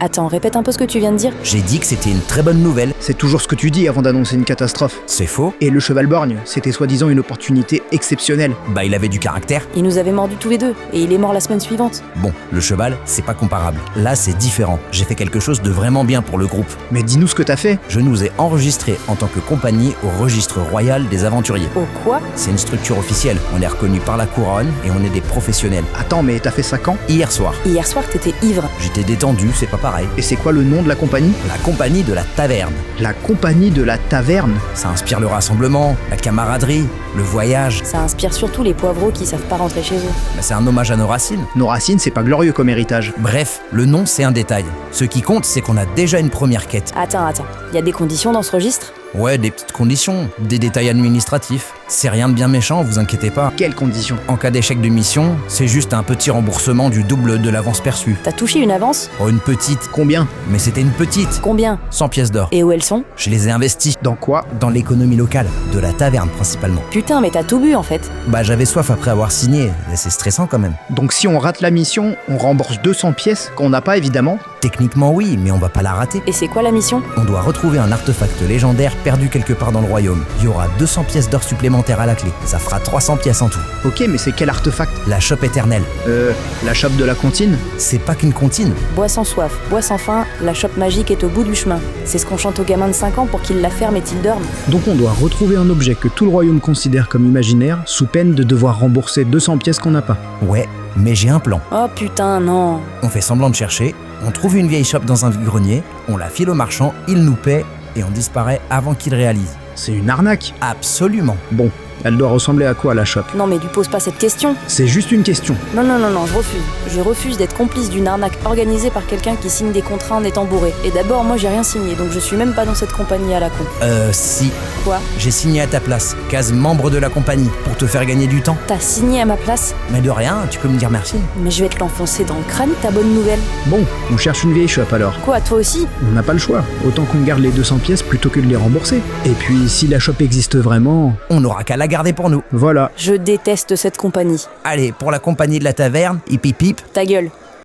Attends, répète un peu ce que tu viens de dire. J'ai dit que c'était une très bonne nouvelle. C'est toujours ce que tu dis avant d'annoncer une catastrophe. C'est faux. Et le cheval borgne, c'était soi-disant une opportunité exceptionnelle. Bah il avait du caractère. Il nous avait mordus tous les deux, et il est mort la semaine suivante. Bon, le cheval, c'est pas comparable. Là, c'est différent. J'ai fait quelque chose de vraiment bien pour le groupe. Mais dis-nous ce que t'as fait. Je nous ai enregistrés en tant que compagnie au registre royal des aventuriers. Oh quoi? C'est une structure officielle. On est reconnu par la couronne et on est des professionnels. Attends, mais t'as fait ça quand? Hier soir, Hier soir, t'étais ivre. j'étais détendu, c'est pas pareil. Et c'est quoi le nom de la compagnie? La compagnie de la taverne. La compagnie de la taverne. Ça inspire le rassemblement, la camaraderie, le voyage. Ça inspire surtout les poivreaux qui savent pas rentrer chez eux. Bah, c'est un hommage à nos racines. Nos racines, c'est pas glorieux comme héritage. Bref, le nom c'est un détail. Ce qui compte, c'est qu'on a déjà une première quête. Attends, y a des conditions dans ce registre? Ouais, des petites conditions, des détails administratifs. C'est rien de bien méchant, vous inquiétez pas. Quelles conditions? En cas d'échec de mission, c'est juste un petit remboursement du double de l'avance perçue. T'as touché une avance? Oh, une petite. Combien? Mais c'était une petite. Combien? 100 pièces d'or. Et où elles sont? Je les ai investies Dans quoi? dans l'économie locale, de la taverne principalement. Putain, mais t'as tout bu en fait. Bah j'avais soif après avoir signé, c'est stressant quand même. Donc si on rate la mission, on rembourse 200 pièces qu'on n'a pas évidemment. Techniquement oui, mais on va pas la rater. Et c'est quoi la mission? On doit retrouver un artefact légendaire perdu quelque part dans le royaume. Il y aura 200 pièces d'or supplémentaires à la clé. Ça fera 300 pièces en tout. Ok, mais c'est quel artefact? La chope éternelle. La chope de la comptine? C'est pas qu'une comptine. Bois sans soif, bois sans faim, la chope magique est au bout du chemin. C'est ce qu'on chante aux gamins de 5 ans pour qu'ils la ferment et qu'ils dorment. Donc on doit retrouver un objet que tout le royaume considère comme imaginaire, sous peine de devoir rembourser 200 pièces qu'on n'a pas. Ouais, mais j'ai un plan. Oh putain, non. On fait semblant de chercher, on trouve une vieille chope dans un grenier, on la file au marchand, il nous paie et on disparaît avant qu'il réalise. C'est une arnaque. Absolument. Bon, elle doit ressembler à quoi la chope? Non mais lui pose pas cette question. C'est juste une question. Non, je refuse. Je refuse d'être complice d'une arnaque organisée par quelqu'un qui signe des contrats en étant bourré. Et d'abord, moi j'ai rien signé, donc je suis même pas dans cette compagnie à la con. Si. Quoi? J'ai signé à ta place, case membre de la compagnie, pour te faire gagner du temps. T'as signé à ma place? Mais de rien, tu peux me dire merci. Mais je vais te l'enfoncer dans le crâne, ta bonne nouvelle. Bon, on cherche une vieille chope alors. Quoi, toi aussi? On n'a pas le choix. Autant qu'on garde les 200 pièces plutôt que de les rembourser. Et puis, si la chope existe vraiment... On n'aura qu'à la garder pour nous. Voilà. Je déteste cette compagnie. Allez, pour la compagnie de la taverne, hip hip hip. Ta gueule.